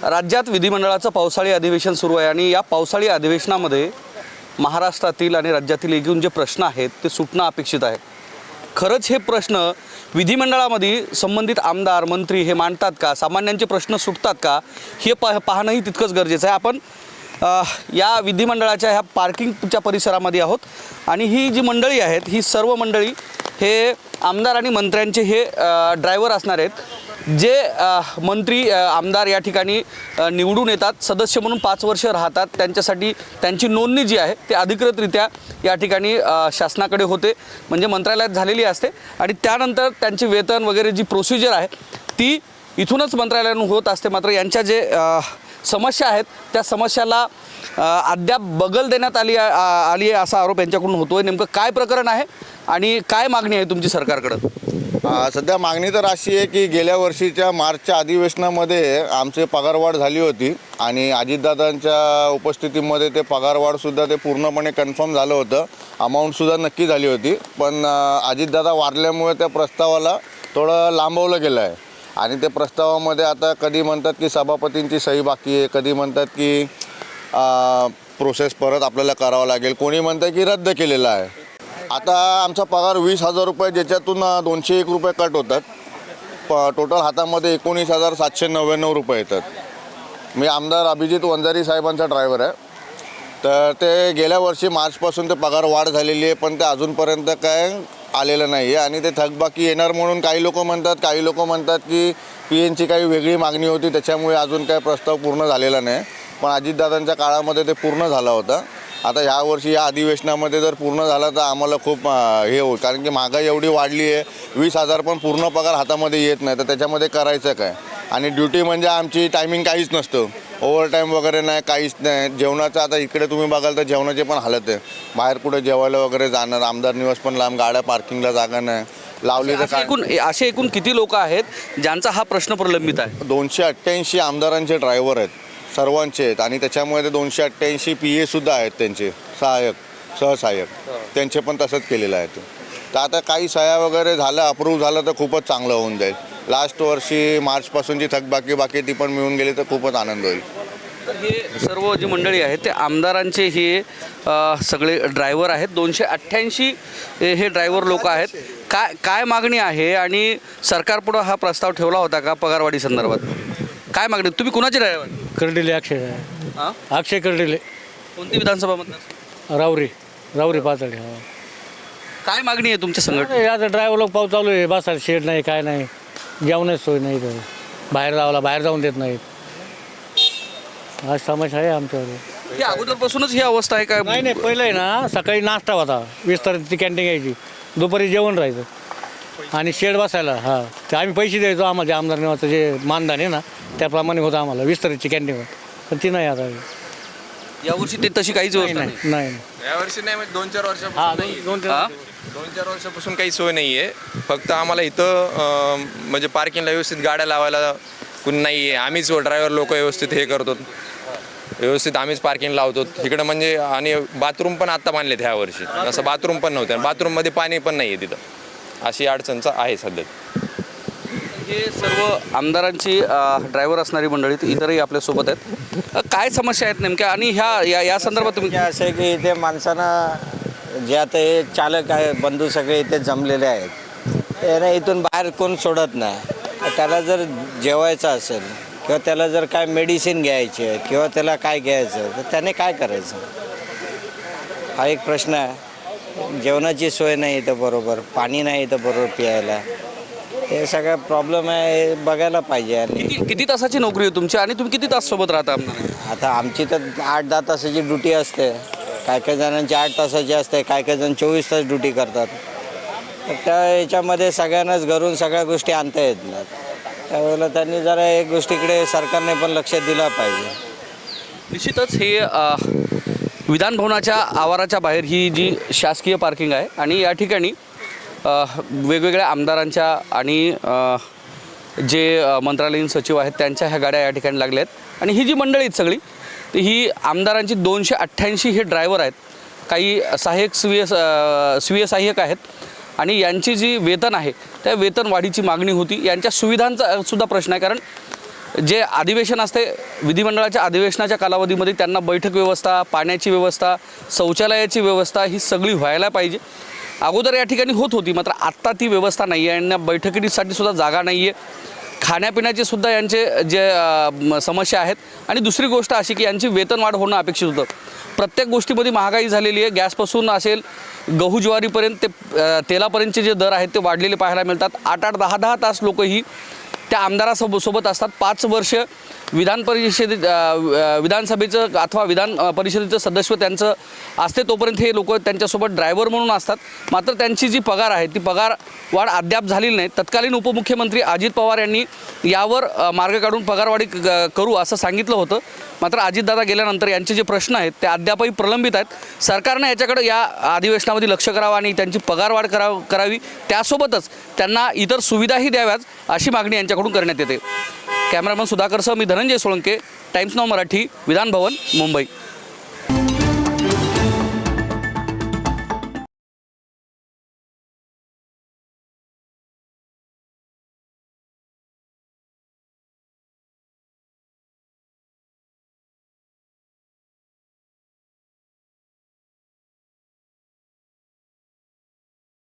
राज्यात विधिमंडळाचं पावसाळी अधिवेशन सुरू आहे आणि या पावसाळी अधिवेशनामध्ये महाराष्ट्रातील आणि राज्यातील एकूण जे प्रश्न आहेत ते सुटणं अपेक्षित आहे। खरंच हे प्रश्न विधिमंडळामध्ये संबंधित आमदार मंत्री हे मांडतात का, सामान्यांचे प्रश्न सुटतात का, हे पाहणंही तितकंच गरजेचं आहे। आपण या विधिमंडळाच्या ह्या पार्किंगच्या परिसरामध्ये आहोत आणि ही जी मंडळी आहेत ही सर्व मंडळी हे आमदार आणि मंत्र्यांचे हे ड्रायव्हर असणार आहेत, जे मंत्री आमदार या ठिकाणी निवडून येतात, सदस्य म्हणून 5 वर्ष राहतात। त्यांच्यासाठी त्यांची नोंदणी जी आहे ते अधिकृतरित्या या ठिकाणी शासनाकडे होते, म्हणजे मंत्रालयात झालेली असते आणि त्यानंतर त्यांचे वेतन वगैरे जी प्रोसिजर आहे ती इथूनच मंत्रालयातून होत असते। मात्र यांच्या जे समस्या आहेत त्या समस्याला अद्याप बगल देण्यात आली आहे असा आरोप यांच्याकडून होतोय। नेमकं काय प्रकरण आहे आणि काय मागणी आहे तुमची सरकारकडं? सध्या मागणी तर अशी आहे की गेल्या वर्षीच्या मार्चच्या अधिवेशनामध्ये आमची पगारवाढ झाली होती आणि अजितदादांच्या उपस्थितीमध्ये ते पगारवाढसुद्धा ते पूर्णपणे कन्फर्म झालं होतं, अमाऊंटसुद्धा नक्की झाली होती। पण अजितदादा वारल्यामुळे त्या प्रस्तावाला थोडं लांबवलं गेलं आहे आणि ते प्रस्तावामध्ये आता कधी म्हणतात की सभापतींची सही बाकी आहे, कधी म्हणतात की प्रोसेस परत आपल्याला करावं लागेल, कोणी म्हणतं की रद्द केलेला आहे। आता आमचा पगार 20,000 रुपये, ज्याच्यातून 201 रुपये कट होतात, टोटल हातामध्ये 19,799 रुपये येतात। मी आमदार अभिजित वंजारी साहेबांचा ड्रायव्हर आहे, तर ते गेल्या वर्षी मार्चपासून ते पगार वाढ झालेली आहे, पण ते अजूनपर्यंत काय आलेलं नाही आहे आणि ते थकबाकी येणार म्हणून काही लोक म्हणतात, काही लोक म्हणतात की PNची काही वेगळी मागणी होती त्याच्यामुळे अजून काय प्रस्ताव पूर्ण झालेला नाही, पण अजितदादांच्या काळामध्ये ते पूर्ण झाला होता। आता ह्या वर्षी या अधिवेशनामध्ये जर पूर्ण झाला तर आम्हाला खूप हे होईल, कारण की महागाई एवढी वाढली आहे, 20,000 पण पूर्ण पगार हातामध्ये येत नाही, तर त्याच्यामध्ये करायचं काय? आणि ड्युटी म्हणजे आमची टायमिंग काहीच नसतं, ओव्हरटाईम वगैरे नाही, काहीच नाही। जेवणाचं आता इकडे तुम्ही बघाल तर जेवणाचे पण हालत आहे, बाहेर कुठे जेवायला वगैरे जाणार, आमदार निवास पण लांब, गाड्या पार्किंगला जागा नाही लावली तर असे एकूण किती लोक आहेत ज्यांचा हा प्रश्न प्रलंबित आहे? 288 आमदारांचे ड्रायव्हर आहेत, सर्वांचे आहेत आणि त्याच्यामुळे ते 288 PA सुद्धा आहेत, त्यांचे सहाय्यक सहसहाय्यक त्यांचे पण तसंच केलेलं आहे ते। तर आता काही सह्या वगैरे झालं, अप्रूव्ह झालं तर खूपच चांगलं होऊन जाईल। लास्ट वर्षी मार्चपासूनची थकबाकी ती पण मिळून गेली तर खूपच आनंद होईल। तर हे सर्व जी मंडळी आहेत ते आमदारांचे हे सगळे ड्रायव्हर आहेत, 288 हे ड्रायव्हर लोक आहेत। काय मागणी आहे आणि सरकारपुढं हा प्रस्ताव ठेवला होता का पगारवाढी संदर्भात? काय मागणी? तुम्ही कुणाचे ड्रायव्हर? कर्डिले अक्षय कर्डिले। कोणती विधानसभा मतदार? रावरी पातळी। काय मागणी आहे तुमच्या संघटने? आता ड्रायव्हर लोक पाऊस चालू आहे, बसायला शेड नाही, काय नाही, जेवणाची सोय नाही, तर बाहेर जाऊन देत नाहीत, आज समस्या आहे आमच्यावर। ही अगोदरपासूनच ही अवस्था आहे काय? नाही पहिलं आहे ना, सकाळी नाश्ता होता, 20 तारखेची कॅन्टीन घ्यायची, दुपारी जेवण राहायचं आणि शेड बसायला ते आम्ही पैसे द्यायचो, आम्हाला आमदार निवाचं जे मानधन आहे ना त्याप्रमाणे होतं आम्हाला 20 तारखेची कॅन्टीन, पण ती नाही आता यावर्षी ते तशी काहीच व्यवस्था नाही यावर्षी नाही, म्हणजे 2-4 वर्षापासून 2-4 वर्षापासून काही सोय नाही आहे। फक्त आम्हाला इथं म्हणजे पार्किंगला व्यवस्थित गाड्या लावायला कुणी नाही आहे, आम्हीच ड्रायव्हर लोक व्यवस्थित हे करतो, व्यवस्थित आम्हीच पार्किंग लावतो इकडं म्हणजे। आणि बाथरूम पण आत्ता बांधलेत ह्या वर्षी, असं बाथरूम पण नव्हतं, बाथरूममध्ये पाणी पण नाही आहे तिथं, अशी अडचणचं आहे सध्या। हे सर्व आमदारांची ड्रायव्हर असणारी मंडळी इतरही आपल्यासोबत आहेत। काय समस्या आहेत नेमक्या आणि या संदर्भात तुम्ही? असं आहे की इथे माणसांना जे आता हे चालक आहे, बंधू सगळे इथे जमलेले आहेत, त्याने इथून बाहेर कोण सोडत नाही। त्याला जर जेवायचं असेल किंवा त्याला जर काय मेडिसिन घ्यायची आहे किंवा त्याला काय घ्यायचं तर त्याने काय करायचं, हा एक प्रश्न आहे। जेवणाची सोय नाही इथं बरोबर, पाणी नाही इथं बरोबर प्यायला, हे सगळं प्रॉब्लेम आहे, हे बघायला पाहिजे। आणि किती तासाची नोकरी आहे तुमची आणि तुम्ही किती तास सोबत राहता? आता आमची तर 8-10 तासाची ड्युटी असते, काही जणांची 8 तासाची असते, काही जण 24 तास ड्युटी करतात। त्या याच्यामध्ये सगळ्यांनाच घरून सगळ्या गोष्टी आणता येत नाहीत, त्यावेळेला त्यांनी जरा एक गोष्टीकडे सरकारने पण लक्ष दिलं पाहिजे। निश्चितच हे विधानभवनाच्या आवाराच्या बाहेर ही जी शासकीय पार्किंग आहे आणि या ठिकाणी वेगवेगळ्या आमदारांच्या आणि जे मंत्रालयीन सचिव आहेत त्यांच्या ह्या गाड्या या ठिकाणी लागल्या आहेत आणि ही जी मंडळी आहेत सगळी ही आमदारांची 288 हे ड्रायव्हर आहेत, काही सहाय्यक स्वीय सहाय्यक आहेत आणि यांची जी वेतन आहे त्या वेतन वाढीची मागणी होती। यांच्या सुविधांचा सुद्धा प्रश्न आहे, कारण जे अधिवेशन असते विधिमंडळाच्या अधिवेशनाच्या कालावधीमध्ये त्यांना बैठक व्यवस्था, पाण्याची व्यवस्था, शौचालयाची व्यवस्था ही सगळी व्हायला पाहिजे. अगोदर या ठिकाणी होत होती, मात्र आत्ता ती व्यवस्था नाही आहे आणि बैठकीसाठी सुद्धा जागा नाही आहे. खाण्यापिण्याचे सुद्धा यांचे जे समस्या आहेत. आणि दुसरी गोष्ट अशी की यांची वेतनवाढ होणं अपेक्षित होतं. प्रत्येक गोष्टीमध्ये महागाई झालेली आहे. गॅसपासून असेल गहू ज्वारीपर्यंत ते तेलापर्यंतचे जे दर आहेत ते वाढलेले पाहायला मिळतात. 8-8, 10-10 तास लोकही त्या आमदारासोबत असतात. 5 वर्ष विधानसभेचं अथवा विधान परिषदेचं सदस्य त्यांचं असते तोपर्यंत हे लोक त्यांच्यासोबत ड्रायव्हर म्हणून असतात. मात्र त्यांची जी पगार आहे ती पगार वाढ अद्याप झालेली नाही. तत्कालीन उपमुख्यमंत्री अजित पवार यांनी यावर मार्ग काढून पगारवाढी करू असं सांगितलं होतं. मात्र अजितदादा गेल्यानंतर यांचे जे प्रश्न आहेत ते अद्यापही प्रलंबित आहेत. सरकारनं याच्याकडे या अधिवेशनामध्ये लक्ष करावं आणि त्यांची पगारवाढ करावी. त्यासोबतच त्यांना इतर सुविधाही द्याव्यात अशी मागणी यांच्याकडून करण्यात येते. कॅमेरामन सुधाकरसह मी धनंजय सोळंके, टाइम्स नाऊ मराठी, विधान भवन, मुंबई.